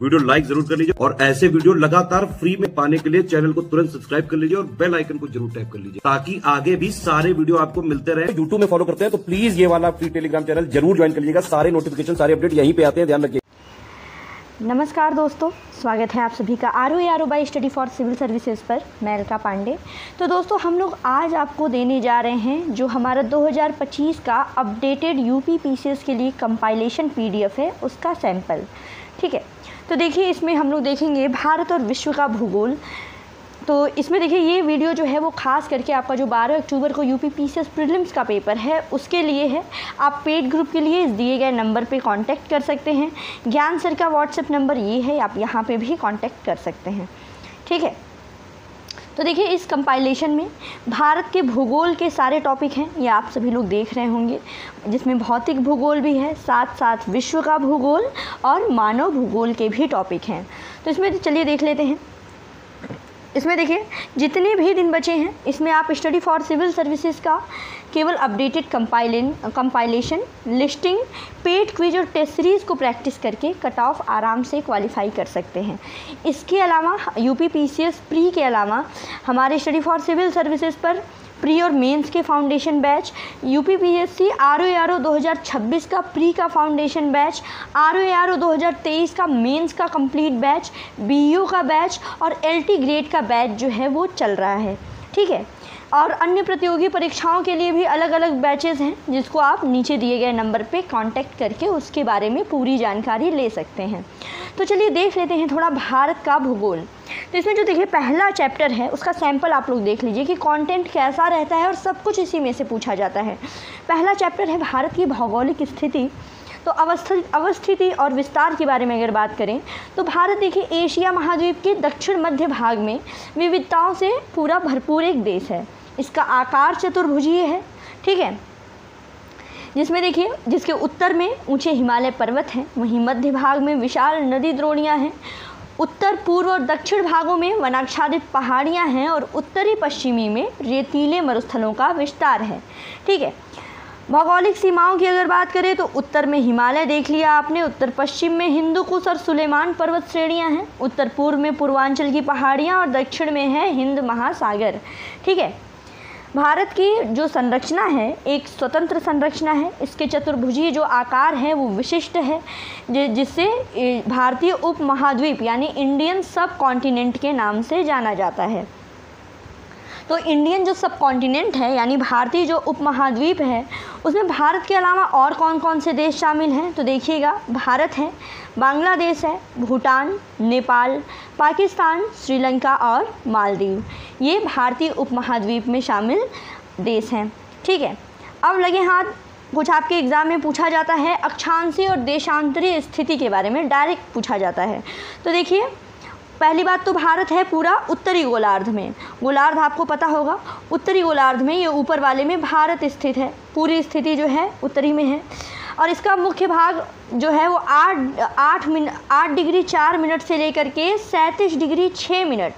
Video like जरूर कर लीजिए और ऐसे वीडियो लगातार फ्री में पाने के लिए चैनल को तुरंत सब्सक्राइब कर लीजिए और बेल आइकन को जरूर टैप कर लीजिए ताकि आगे भी सारे वीडियो आपको मिलते रहे। यूट्यूब में फॉलो करते हैं तो प्लीज ये वाला फ्री टेलीग्राम चैनल जरूर ज्वाइन कर लीजिएगा। सारे नोटिफिकेशन सारे अपडेट यहीं पे आते हैं, ध्यान रखिए। नमस्कार दोस्तों, स्वागत है आप सभी का आरओ by study for civil services पर। मैं अलका पांडे। तो दोस्तों, हम लोग आज आपको देने जा रहे हैं जो हमारा 2025 का अपडेटेड यूपी पीसीएस के लिए कंपाइलेशन पीडीएफ है, उसका सैंपल। ठीक है, तो देखिए इसमें हम लोग देखेंगे भारत और विश्व का भूगोल। तो इसमें देखिए ये वीडियो जो है वो खास करके आपका जो 12 अक्टूबर को यूपी पीसीएस प्रीलिम्स का पेपर है उसके लिए है। आप पेड ग्रुप के लिए इस दिए गए नंबर पे कांटेक्ट कर सकते हैं। ज्ञान सर का व्हाट्सएप नंबर ये है, आप यहाँ पे भी कांटेक्ट कर सकते हैं। ठीक है, तो देखिए इस कंपाइलेशन में भारत के भूगोल के सारे टॉपिक हैं, ये आप सभी लोग देख रहे होंगे, जिसमें भौतिक भूगोल भी है, साथ साथ विश्व का भूगोल और मानव भूगोल के भी टॉपिक हैं। तो इसमें चलिए देख लेते हैं। इसमें देखिए जितने भी दिन बचे हैं इसमें आप स्टडी फॉर सिविल सर्विसेज का केवल updated compilation, listing, paid quiz और टेस्ट सीरीज़ को प्रैक्टिस करके कट ऑफ आराम से क्वालिफाई कर सकते हैं। इसके अलावा यूपी पीसीएस प्री के अलावा हमारे स्टडी फॉर सिविल सर्विसेज पर प्री और मेंस के foundation batch, UP PSC RO 2026 का प्री का फाउंडेशन बैच, आरओ 2023 का मेंस का कंप्लीट बैच, बीईओ का बैच और एलटी ग्रेड का बैच जो है वो चल रहा है। ठीक है, और अन्य प्रतियोगी परीक्षाओं के लिए भी अलग अलग बैचेस हैं जिसको आप नीचे दिए गए नंबर पे कांटेक्ट करके उसके बारे में पूरी जानकारी ले सकते हैं। तो चलिए देख लेते हैं थोड़ा भारत का भूगोल। तो इसमें जो देखिए पहला चैप्टर है उसका सैंपल आप लोग देख लीजिए कि कंटेंट कैसा रहता है और सब कुछ इसी में से पूछा जाता है। पहला चैप्टर है भारत की भौगोलिक स्थिति। तो अवस्थिति और विस्तार के बारे में अगर बात करें तो भारत देखिए एशिया महाद्वीप के दक्षिण मध्य भाग में विविधताओं से पूरा भरपूर एक देश है। इसका आकार चतुर्भुजीय है। ठीक है, जिसमें देखिए जिसके उत्तर में ऊंचे हिमालय पर्वत हैं, वहीं मध्य भाग में विशाल नदी द्रोणियाँ हैं, उत्तर पूर्व और दक्षिण भागों में वनाच्छादित पहाड़ियाँ हैं और उत्तरी पश्चिमी में रेतीले मरुस्थलों का विस्तार है। ठीक है, भौगोलिक सीमाओं की अगर बात करें तो उत्तर में हिमालय देख लिया आपने, उत्तर पश्चिम में हिंदुकुश और सुलेमान पर्वत श्रेणियां हैं, उत्तर पूर्व में पूर्वांचल की पहाड़ियां और दक्षिण में है हिंद महासागर। ठीक है, भारत की जो संरचना है एक स्वतंत्र संरचना है। इसके चतुर्भुजीय जो आकार है वो विशिष्ट है, जिससे भारतीय उपमहाद्वीप यानी इंडियन सब कॉन्टिनेंट के नाम से जाना जाता है। तो इंडियन जो सब कॉन्टिनेंट है यानी भारतीय जो उपमहाद्वीप है उसमें भारत के अलावा और कौन कौन से देश शामिल हैं तो देखिएगा, भारत है, बांग्लादेश है, भूटान, नेपाल, पाकिस्तान, श्रीलंका और मालदीव, ये भारतीय उपमहाद्वीप में शामिल देश हैं। ठीक है, अब लगे हाथ कुछ आपके एग्ज़ाम में पूछा जाता है अक्षांशीय और देशांतरीय स्थिति के बारे में, डायरेक्ट पूछा जाता है। तो देखिए पहली बात तो भारत है पूरा उत्तरी गोलार्ध में, गोलार्ध आपको पता होगा, उत्तरी गोलार्ध में ये ऊपर वाले में भारत स्थित है, पूरी स्थिति जो है उत्तरी में है। और इसका मुख्य भाग जो है वो 8 डिग्री 4 मिनट से लेकर के 37 डिग्री 6 मिनट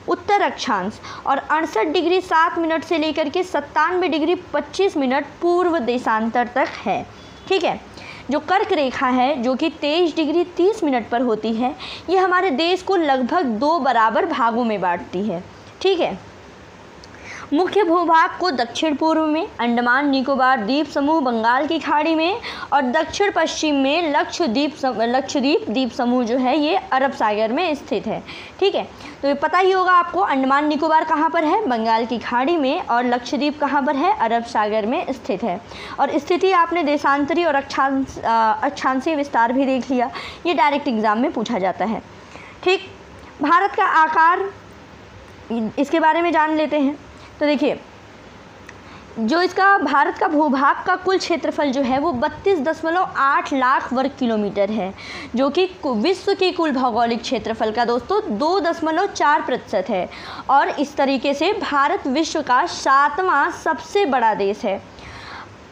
उत्तर अक्षांश और 68 डिग्री 7 मिनट से लेकर के 97 डिग्री 25 मिनट पूर्व देशांतर तक है। ठीक है, जो कर्क रेखा है जो कि 23 डिग्री 30 मिनट पर होती है, ये हमारे देश को लगभग 2 बराबर भागों में बांटती है। ठीक है, मुख्य भूभाग को दक्षिण पूर्व में अंडमान निकोबार द्वीप समूह बंगाल की खाड़ी में और दक्षिण पश्चिम में लक्षद्वीप द्वीप समूह जो है ये अरब सागर में स्थित है। ठीक है, तो ये पता ही होगा आपको अंडमान निकोबार कहाँ पर है, बंगाल की खाड़ी में, और लक्षद्वीप कहाँ पर है, अरब सागर में स्थित है। और स्थिति आपने देशांतरी और अक्षांशीय विस्तार भी देख लिया, ये डायरेक्ट एग्जाम में पूछा जाता है। ठीक, भारत का आकार, इसके बारे में जान लेते हैं। तो देखिए जो इसका भारत का भूभाग का कुल क्षेत्रफल जो है वो 32.8 लाख वर्ग किलोमीटर है, जो कि विश्व के कुल भौगोलिक क्षेत्रफल का दोस्तों 2.4% है। और इस तरीके से भारत विश्व का 7वां सबसे बड़ा देश है।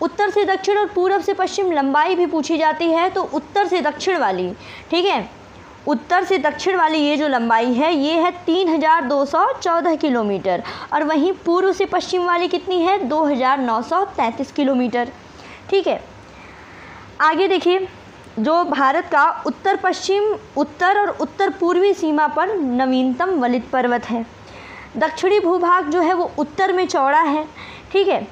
उत्तर से दक्षिण और पूरब से पश्चिम लंबाई भी पूछी जाती है, तो उत्तर से दक्षिण वाली, ठीक है, उत्तर से दक्षिण वाली ये जो लंबाई है ये है 3214 किलोमीटर, और वहीं पूर्व से पश्चिम वाली कितनी है, 2933 किलोमीटर। ठीक है, आगे देखिए जो भारत का उत्तर पश्चिम, उत्तर और उत्तर पूर्वी सीमा पर नवीनतम वलित पर्वत है। दक्षिणी भूभाग जो है वो उत्तर में चौड़ा है, ठीक है,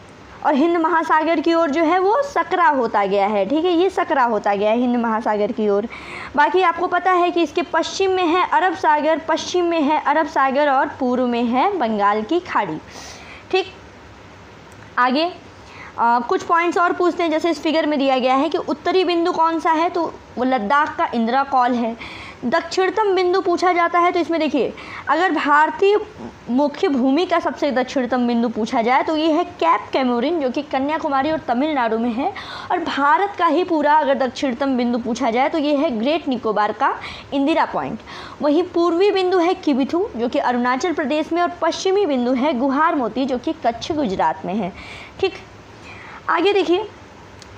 और हिंद महासागर की ओर जो है वो सकरा होता गया है, ठीक है, ये सकरा होता गया है हिंद महासागर की ओर। बाकी आपको पता है कि इसके पश्चिम में है अरब सागर, पश्चिम में है अरब सागर और पूर्व में है बंगाल की खाड़ी, ठीक। आगे कुछ पॉइंट्स और पूछते हैं, जैसे इस फिगर में दिया गया है कि उत्तरी बिंदु कौन सा है, तो वो लद्दाख का इंदिरा कॉल है। दक्षिणतम बिंदु पूछा जाता है तो इसमें देखिए, अगर भारतीय मुख्य भूमि का सबसे दक्षिणतम बिंदु पूछा जाए तो ये है कैप कैमोरिन, जो कि कन्याकुमारी और तमिलनाडु में है। और भारत का ही पूरा अगर दक्षिणतम बिंदु पूछा जाए तो ये है ग्रेट निकोबार का इंदिरा पॉइंट। वहीं पूर्वी बिंदु है किबिथू, जो कि अरुणाचल प्रदेश में, और पश्चिमी बिंदु है गुहार मोती, जो कि कच्छ गुजरात में है, ठीक। आगे देखिए,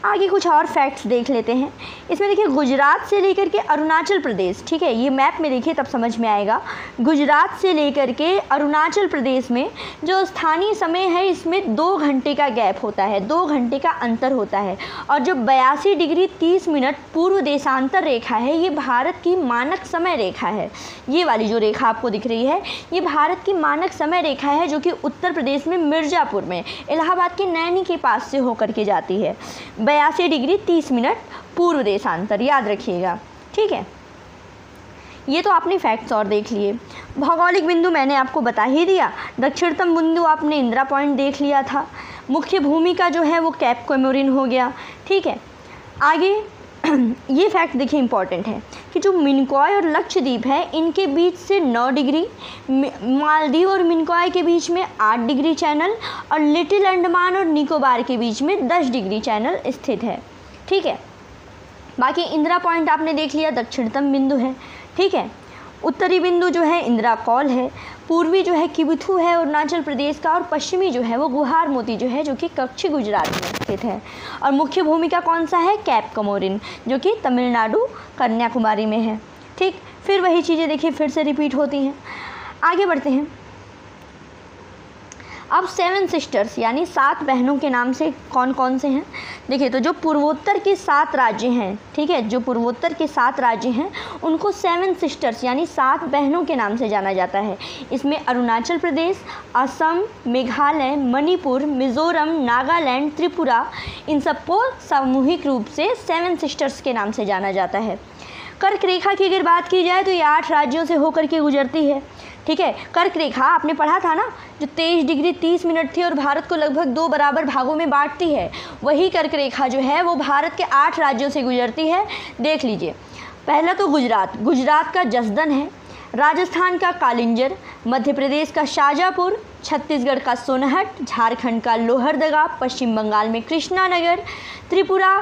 आगे कुछ और फैक्ट्स देख लेते हैं। इसमें देखिए गुजरात से लेकर के अरुणाचल प्रदेश, ठीक है, ये मैप में देखिए तब समझ में आएगा। गुजरात से लेकर के अरुणाचल प्रदेश में जो स्थानीय समय है इसमें 2 घंटे का गैप होता है, 2 घंटे का अंतर होता है। और जो 82 डिग्री 30 मिनट पूर्व देशांतर रेखा है ये भारत की मानक समय रेखा है। ये वाली जो रेखा आपको दिख रही है ये भारत की मानक समय रेखा है, जो कि उत्तर प्रदेश में मिर्ज़ापुर में इलाहाबाद के नैनी के पास से होकर के जाती है। 82 डिग्री 30 मिनट पूर्व देशांतर, याद रखिएगा, ठीक है। ये तो आपने फैक्ट्स और देख लिए। भौगोलिक बिंदु मैंने आपको बता ही दिया। दक्षिणतम बिंदु आपने इंदिरा पॉइंट देख लिया था। मुख्य भूमि का जो है वो कैप कैमोरिन हो गया, ठीक है। आगे ये फैक्ट देखिए इंपॉर्टेंट है कि जो मिनिकॉय और लक्षद्वीप है इनके बीच से 9 डिग्री, मालदीव और मिनिकॉय के बीच में 8 डिग्री चैनल, और लिटिल अंडमान और निकोबार के बीच में 10 डिग्री चैनल स्थित है, ठीक है। बाकी इंदिरा पॉइंट आपने देख लिया, दक्षिणतम बिंदु है, ठीक है। उत्तरी बिंदु जो है इंदिरा कॉल है, पूर्वी जो है किबिथू है अरुणाचल प्रदेश का, और पश्चिमी जो है वो गुहार मोती जो है, जो कि कच्छ गुजरात में स्थित है। और मुख्य भूमिका कौन सा है, कैप कैमोरिन, जो कि तमिलनाडु कन्याकुमारी में है, ठीक। फिर वही चीज़ें देखिए फिर से रिपीट होती हैं। आगे बढ़ते हैं। अब 7 सिस्टर्स यानी 7 बहनों के नाम से कौन कौन से हैं, देखिए तो जो पूर्वोत्तर के 7 राज्य हैं, ठीक है, जो पूर्वोत्तर के 7 राज्य हैं उनको 7 सिस्टर्स यानी 7 बहनों के नाम से जाना जाता है। इसमें अरुणाचल प्रदेश, असम, मेघालय, मणिपुर, मिज़ोरम, नागालैंड, त्रिपुरा, इन सबको सामूहिक रूप से 7 सिस्टर्स के नाम से जाना जाता है। कर्क रेखा की अगर बात की जाए तो ये 8 राज्यों से होकर के गुजरती है, ठीक है। कर्क रेखा आपने पढ़ा था ना, जो 23 डिग्री 30 मिनट थी और भारत को लगभग 2 बराबर भागों में बांटती है, वही कर्क रेखा जो है वो भारत के 8 राज्यों से गुजरती है। देख लीजिए, पहला तो गुजरात, गुजरात का जसदन है, राजस्थान का कालिंजर, मध्य प्रदेश का शाजापुर, छत्तीसगढ़ का सोनहट, झारखंड का लोहरदगा, पश्चिम बंगाल में कृष्णानगर, त्रिपुरा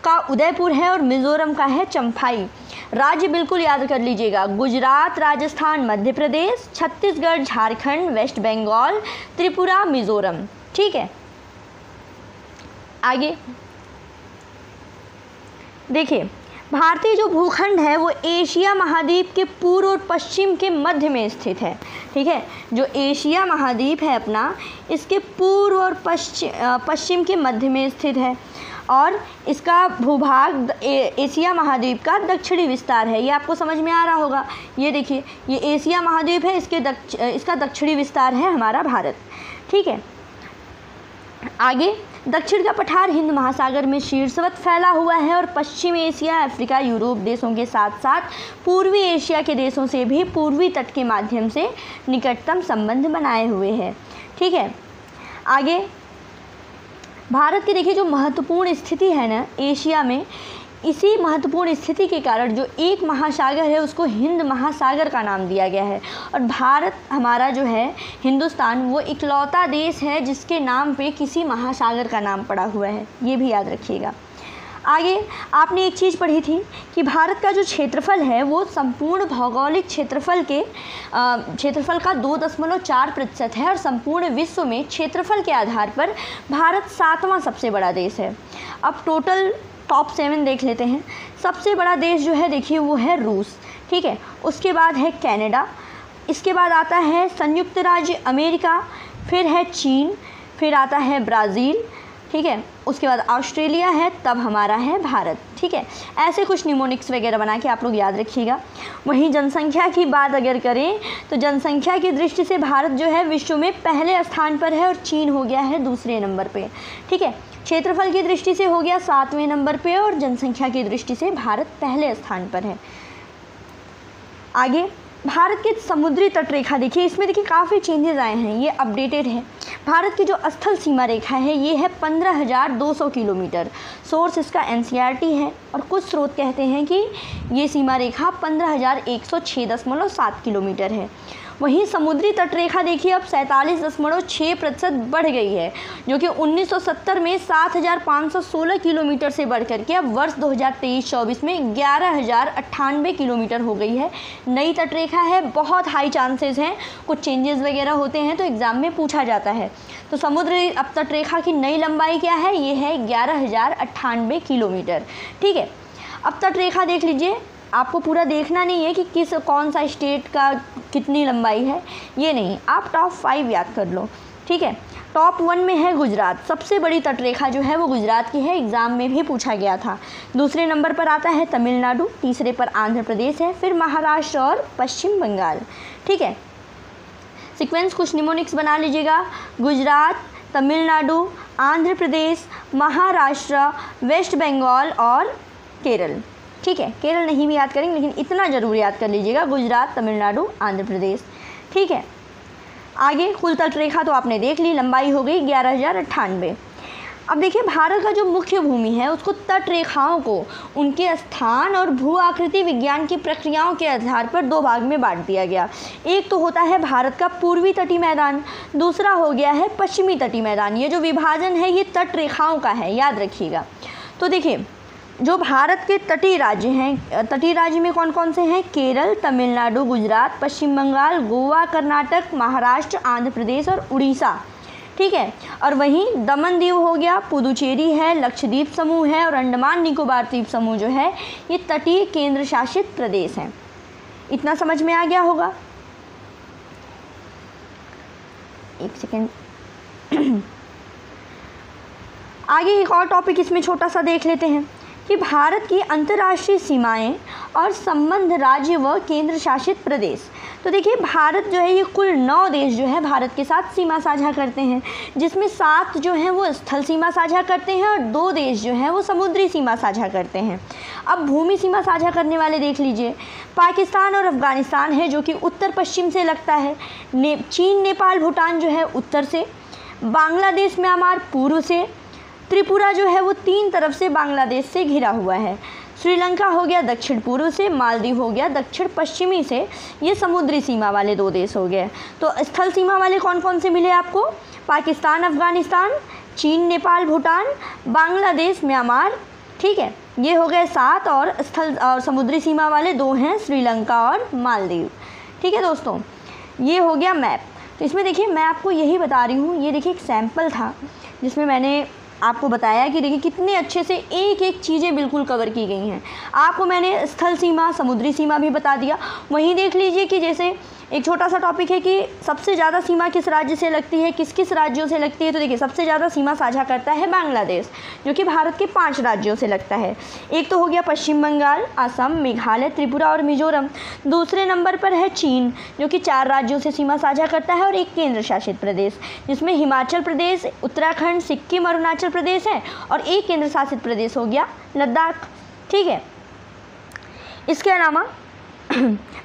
का उदयपुर है और मिज़ोरम का है चंफाई। राज्य बिल्कुल याद कर लीजिएगा, गुजरात, राजस्थान, मध्य प्रदेश, छत्तीसगढ़, झारखंड, वेस्ट बंगाल, त्रिपुरा, मिज़ोरम, ठीक है। आगे देखिए, भारतीय जो भूखंड है वो एशिया महाद्वीप के पूर्व और पश्चिम के मध्य में स्थित है, ठीक है। जो एशिया महाद्वीप है अपना, इसके पूर्व और पश्चिम के मध्य में स्थित है, और इसका भूभाग एशिया महाद्वीप का दक्षिणी विस्तार है। ये आपको समझ में आ रहा होगा। ये देखिए, ये एशिया महाद्वीप है, इसका दक्षिणी विस्तार है हमारा भारत, ठीक है। आगे दक्षिण का पठार हिंद महासागर में शीर्षवत फैला हुआ है और पश्चिम एशिया, अफ्रीका, यूरोप देशों के साथ साथ पूर्वी एशिया के देशों से भी पूर्वी तट के माध्यम से निकटतम संबंध बनाए हुए है, ठीक है। आगे भारत की देखिए जो महत्वपूर्ण स्थिति है ना एशिया में, इसी महत्वपूर्ण स्थिति के कारण जो एक महासागर है उसको हिंद महासागर का नाम दिया गया है। और भारत हमारा जो है हिंदुस्तान, वो इकलौता देश है जिसके नाम पे किसी महासागर का नाम पड़ा हुआ है, ये भी याद रखिएगा। आगे आपने एक चीज़ पढ़ी थी कि भारत का जो क्षेत्रफल है वो संपूर्ण भौगोलिक क्षेत्रफल का 2.4% है, और संपूर्ण विश्व में क्षेत्रफल के आधार पर भारत 7वां सबसे बड़ा देश है। अब टोटल टॉप 7 देख लेते हैं। सबसे बड़ा देश जो है देखिए वो है रूस, ठीक है। उसके बाद है कनाडा, इसके बाद आता है संयुक्त राज्य अमेरिका, फिर है चीन, फिर आता है ब्राज़ील, ठीक है। उसके बाद ऑस्ट्रेलिया है, तब हमारा है भारत, ठीक है। ऐसे कुछ निमोनिक्स वगैरह बना के आप लोग याद रखिएगा। वहीं जनसंख्या की बात अगर करें तो जनसंख्या की दृष्टि से भारत जो है विश्व में पहले स्थान पर है और चीन हो गया है दूसरे नंबर पे, ठीक है। क्षेत्रफल की दृष्टि से हो गया 7वें नंबर पे और जनसंख्या की दृष्टि से भारत पहले स्थान पर है। आगे भारत की समुद्री तटरेखा देखिए, इसमें देखिए काफ़ी चेंजेस आए हैं, ये अपडेटेड है। भारत की जो स्थल सीमा रेखा है ये है 15,200 किलोमीटर। सोर्स इसका NCERT है और कुछ स्रोत कहते हैं कि ये सीमा रेखा 15,106.7 किलोमीटर है। वहीं समुद्री तटरेखा देखिए अब 47.6% बढ़ गई है, जो कि 1970 में 7,516 किलोमीटर से बढ़ करके अब वर्ष 2023-24 में 11,098 किलोमीटर हो गई है। नई तटरेखा है, बहुत हाई चांसेस हैं कुछ चेंजेस वगैरह होते हैं तो एग्ज़ाम में पूछा जाता है। तो समुद्री अब तटरेखा की नई लंबाई क्या है, ये है 11,098 किलोमीटर, ठीक है। अब तटरेखा देख लीजिए, आपको पूरा देखना नहीं है कि कौन सा स्टेट का कितनी लंबाई है, ये नहीं, आप टॉप 5 याद कर लो, ठीक है। टॉप 1 में है गुजरात, सबसे बड़ी तटरेखा जो है वो गुजरात की है, एग्ज़ाम में भी पूछा गया था। दूसरे नंबर पर आता है तमिलनाडु, तीसरे पर आंध्र प्रदेश है, फिर महाराष्ट्र और पश्चिम बंगाल, ठीक है। सीक्वेंस कुछ निमोनिक्स बना लीजिएगा, गुजरात, तमिलनाडु, आंध्र प्रदेश, महाराष्ट्र, वेस्ट बंगाल और केरल, ठीक है। केरल नहीं भी याद करेंगे लेकिन इतना ज़रूर याद कर लीजिएगा, गुजरात, तमिलनाडु, आंध्र प्रदेश, ठीक है। आगे कुल तटरेखा तो आपने देख ली, लंबाई हो गई 11,098। अब देखिए भारत का जो मुख्य भूमि है उसको तटरेखाओं को उनके स्थान और भू आकृति विज्ञान की प्रक्रियाओं के आधार पर 2 भाग में बांट दिया गया। एक तो होता है भारत का पूर्वी तटीय मैदान, दूसरा हो गया है पश्चिमी तटीय मैदान। ये जो विभाजन है ये तटरेखाओं का है, याद रखिएगा। तो देखिए जो भारत के तटीय राज्य हैं, तटीय राज्य में कौन कौन से हैं, केरल, तमिलनाडु, गुजरात, पश्चिम बंगाल, गोवा, कर्नाटक, महाराष्ट्र, आंध्र प्रदेश और उड़ीसा, ठीक है। और वहीं दमन दीव हो गया, पुदुचेरी है, लक्षद्वीप समूह है और अंडमान निकोबार द्वीप समूह जो है ये तटीय केंद्र शासित प्रदेश हैं। इतना समझ में आ गया होगा। एक सेकेंड आगे एक और टॉपिक इसमें छोटा सा देख लेते हैं कि भारत की अंतर्राष्ट्रीय सीमाएं और संबंध राज्य व केंद्र शासित प्रदेश। तो देखिए भारत जो है ये कुल 9 देश जो है भारत के साथ सीमा साझा करते हैं, जिसमें 7 जो हैं वो स्थल सीमा साझा करते हैं और 2 देश जो हैं वो समुद्री सीमा साझा करते हैं। अब भूमि सीमा साझा करने वाले देख लीजिए, पाकिस्तान और अफ़गानिस्तान है जो कि उत्तर पश्चिम से लगता है, चीन, नेपाल, भूटान जो है उत्तर से, बांग्लादेश, म्यांमार पूर्व से, त्रिपुरा जो है वो 3 तरफ से बांग्लादेश से घिरा हुआ है, श्रीलंका हो गया दक्षिण पूर्व से, मालदीव हो गया दक्षिण पश्चिमी से। ये समुद्री सीमा वाले 2 देश हो गए। तो स्थल सीमा वाले कौन कौन से मिले आपको, पाकिस्तान, अफ़गानिस्तान, चीन, नेपाल, भूटान, बांग्लादेश, म्यांमार, ठीक है। ये हो गए 7 और स्थल और समुद्री सीमा वाले 2 हैं, श्रीलंका और मालदीव, ठीक है दोस्तों। ये हो गया मैप। तो इसमें देखिए मैं आपको यही बता रही हूँ, ये देखिए एक सैम्पल था जिसमें मैंने आपको बताया कि देखिए कितने अच्छे से एक एक चीज़ें बिल्कुल कवर की गई हैं। आपको मैंने स्थल सीमा, समुद्री सीमा भी बता दिया। वहीं देख लीजिए कि जैसे एक छोटा सा टॉपिक है कि सबसे ज़्यादा सीमा किस राज्य से लगती है, किस किस राज्यों से लगती है। तो देखिए सबसे ज़्यादा सीमा साझा करता है बांग्लादेश, जो कि भारत के 5 राज्यों से लगता है। एक तो हो गया पश्चिम बंगाल, असम, मेघालय, त्रिपुरा और मिजोरम। दूसरे नंबर पर है चीन, जो कि 4 राज्यों से सीमा साझा करता है और एक केंद्र शासित प्रदेश, जिसमें हिमाचल प्रदेश, उत्तराखंड, सिक्किम, अरुणाचल प्रदेश है और एक केंद्र शासित प्रदेश हो गया लद्दाख, ठीक है। इसके अलावा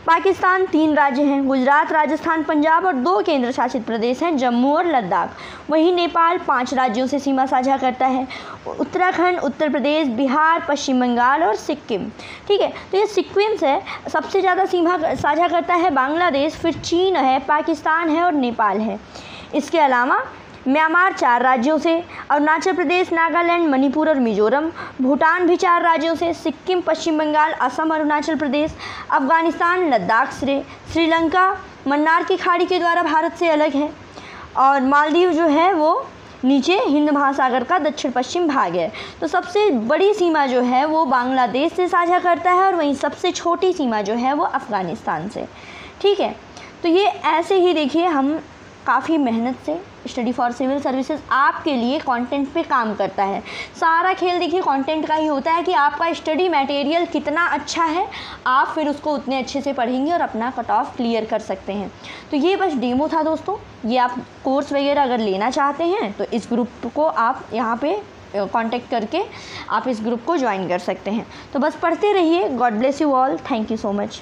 पाकिस्तान 3 राज्य हैं, गुजरात, राजस्थान, पंजाब और 2 केंद्र शासित प्रदेश हैं, जम्मू और लद्दाख। वहीं नेपाल 5 राज्यों से सीमा साझा करता है, उत्तराखंड, उत्तर प्रदेश, बिहार, पश्चिम बंगाल और सिक्किम, ठीक है। तो ये सीक्वेंस है, सबसे ज़्यादा सीमा साझा करता है बांग्लादेश, फिर चीन है, पाकिस्तान है और नेपाल है। इसके अलावा म्यांमार 4 राज्यों से, अरुणाचल प्रदेश, नागालैंड, मणिपुर और मिजोरम। भूटान भी 4 राज्यों से, सिक्किम, पश्चिम बंगाल, असम, अरुणाचल प्रदेश। अफ़गानिस्तान लद्दाख से, श्रीलंका मन्नार की खाड़ी के द्वारा भारत से अलग है और मालदीव जो है वो नीचे हिंद महासागर का दक्षिण पश्चिम भाग है। तो सबसे बड़ी सीमा जो है वो बांग्लादेश से साझा करता है और वहीं सबसे छोटी सीमा जो है वो अफ़गानिस्तान से, ठीक है। तो ये ऐसे ही देखिए हम काफ़ी मेहनत से स्टडी फॉर सिविल सर्विसेज आपके लिए कंटेंट पे काम करता है। सारा खेल देखिए कंटेंट का ही होता है कि आपका स्टडी मटेरियल कितना अच्छा है, आप फिर उसको उतने अच्छे से पढ़ेंगे और अपना कट ऑफ क्लियर कर सकते हैं। तो ये बस डेमो था दोस्तों। ये आप कोर्स वगैरह अगर लेना चाहते हैं तो इस ग्रुप को आप यहाँ पे कांटेक्ट करके आप इस ग्रुप को ज्वाइन कर सकते हैं। तो बस पढ़ते रहिए। God bless you all. Thank you so much.